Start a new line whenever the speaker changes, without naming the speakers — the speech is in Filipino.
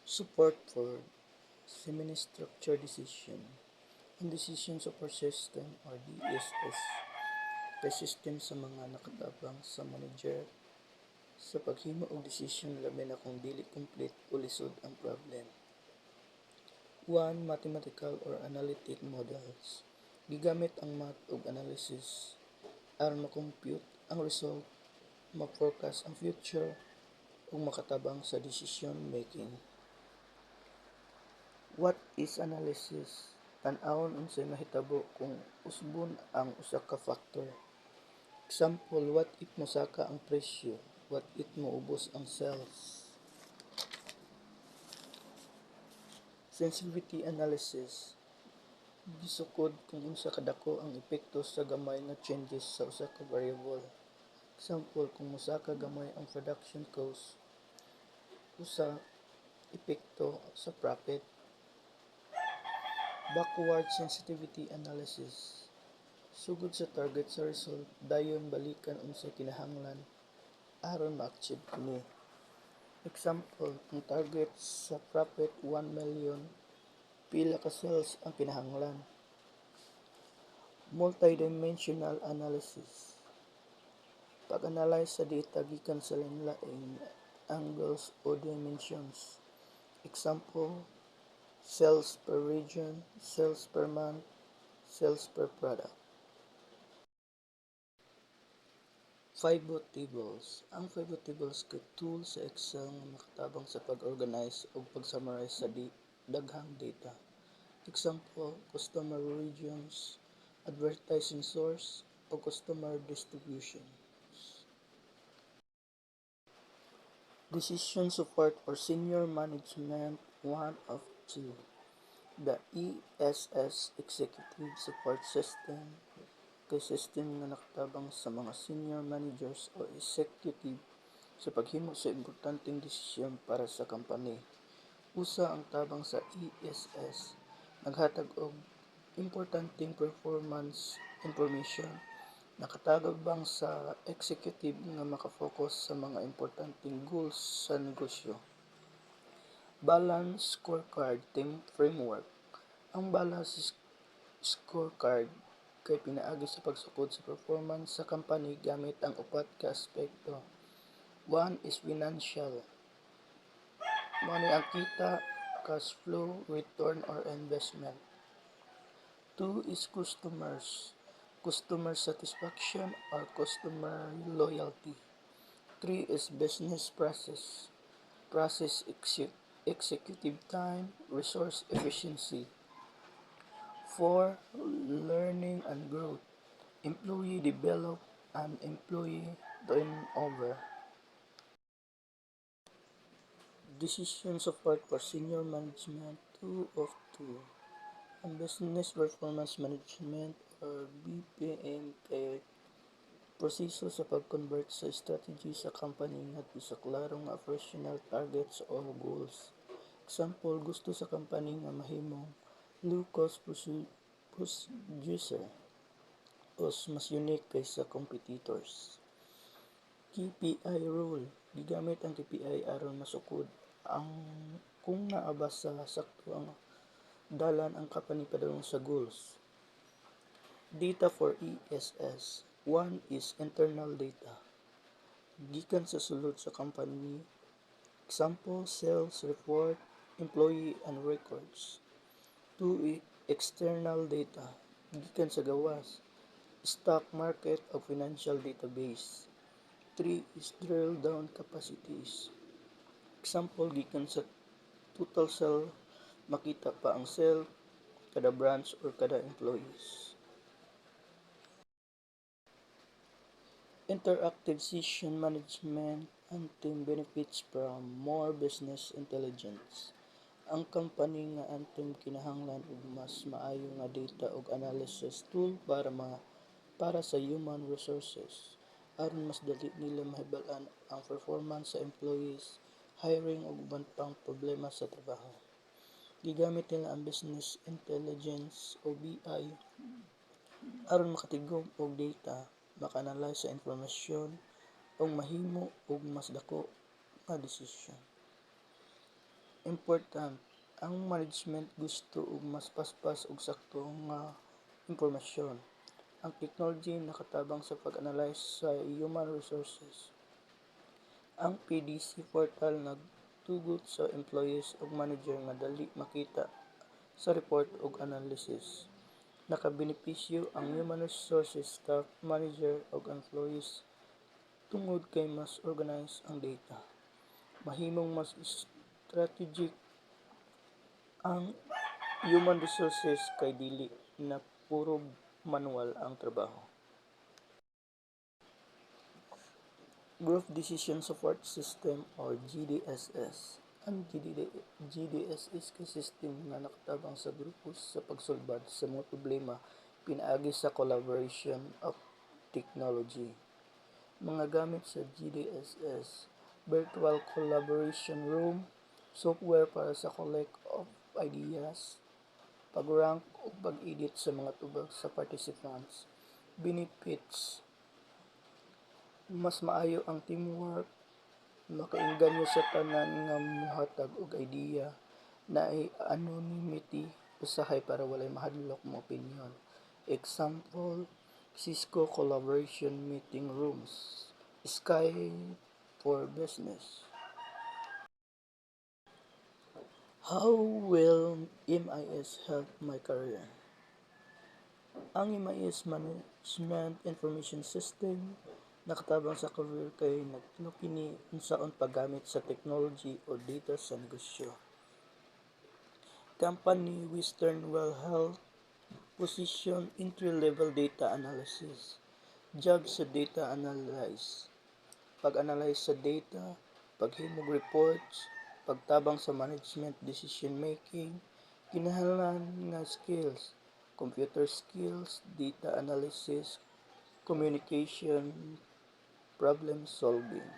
Support for semi-structured decision. Ang Decision Support System or DSS kay system sa mga nakatabang sa manager sa paghimo og desisyon labi na kung dili complete o lisod ang problem. 1. Mathematical or analytic models. Gigamit ang math ug analysis aron ma-compute ang result, ma-forecast ang future ug makatabang sa decision making. What is analysis? Tan-awon unsay mahitabo kung usbon ang usa ka factor. Example, what if mosaka ang presyo? What if moubos ang sales? Sensitivity analysis. Gisukod kung unsa kadako ang epekto sa gamay nga changes sa usa ka variable. Example, kung mosaka gamay ang production cost, usa epekto sa profit. Backward sensitivity analysis. Sugod sa target sa result, dayon balikan unsay kinahanglan aron ma-achieve kini. Example, kung target sa profit 1 million, pila ka sales ang kinahanglan. Multidimensional analysis. Pag-analyze sa data gikan sa lain-laing angles o dimensions. Example, sales per region, sales per month, sales per product. Pivot tables. Ang pivot tables kay tool sa Excel nga makatabang sa pag-organize o pag-summarize sa daghang data. Example, customer regions, advertising source, o customer distribution. Decision support for senior management 1 of 2. The ESS Executive Support System kay system nga nakatabang sa mga senior managers o executive sa paghimo sa importanteng desisyon para sa company. Usa ang tabang sa ESS naghatag og importanteng performance information. Nakatagag bang sa executive nga makafocus sa mga importanteng goals sa negosyo. Balance Scorecard Team Framework. Ang balance scorecard kay pinaagi sa pagsukod sa performance sa company gamit ang upat ka aspekto. 1 is financial. Mao ni ang kita, cash flow, return or investment. 2 is customer satisfaction or customer loyalty. 3 is business process executive time, resource efficiency. 4. Learning and growth, employee develop and employee turnover. Decision support for senior management 2 of 2. Ang business performance management or BPM kay proseso sa pag-convert sa strategy sa company ngadto sa klarong nga operational targets o goals. Example, gusto sa company nga mahimong low-cost producer o mas unique kaysa competitors. KPI rule. Gigamit ang KPI aron masukod ang kung naa ba sa sakto ang dalan ang company padulong sa goals. Data for ESS. 1 is internal data. Gikan sa sulod sa company. Example, sales report, employee and records. 2 external data. Gikan sa gawas, stock market o financial database. 3 is drill down capacities. Example, gikan sa total sale, makita pa ang sale, kada branch or kada employees. Interactive decision management and team benefits from more business intelligence. Ang company nga antum kinahanglan og mas maayo nga data ug analysis tool para sa human resources aron mas dali nila mahibal-an ang performance sa employees, hiring ug uban pang problema sa trabaho. Gigamit nila ang business intelligence o BI aron makatigom og data, maka-analyze sa informasyon ug mahimo og mas dako nga desisyon. Important, ang management gusto og mas paspas ug sakto nga impormasyon. Ang technology nakatabang sa pag-analyze sa human resources. Ang PDC portal nagtugot sa employees ug manager nga dali makita sa report ug analysis. Nakabenepisyo ang human resources staff, manager ug employees tungod kay mas organized ang data. Mahimong mas strategic ang human resources kay dili na puro manual ang trabaho. Group Decision Support System or GDSS. Ang GDSS kay system nga nakatabang sa grupo sa pagsulbad sa mga problema pinaagi sa collaboration of technology. Mga gamit sa GDSS: virtual collaboration room, software para sa collect of ideas, pag-rank o pag-edit sa mga tubag sa participants. Benefits: mas maayo ang teamwork, makainganyo sa tanan nga mohatag og idea, naay anonymity, usahay para walay mahadlok mo opinion. Example, Cisco Collaboration Meeting Rooms, Skype for Business. How will MIS help my career? Ang MIS Management Information System nakatabang sa career kay nagtuno kini unsaon paggamit sa technology o data sa negosyo. Company Western Well Health, position entry-level data analysis. Job sa data analyze, pag-analyze sa data, paghimog reports, pagtabang sa management decision making. Kinahanglan nga skills: computer skills, data analysis, communication, problem solving.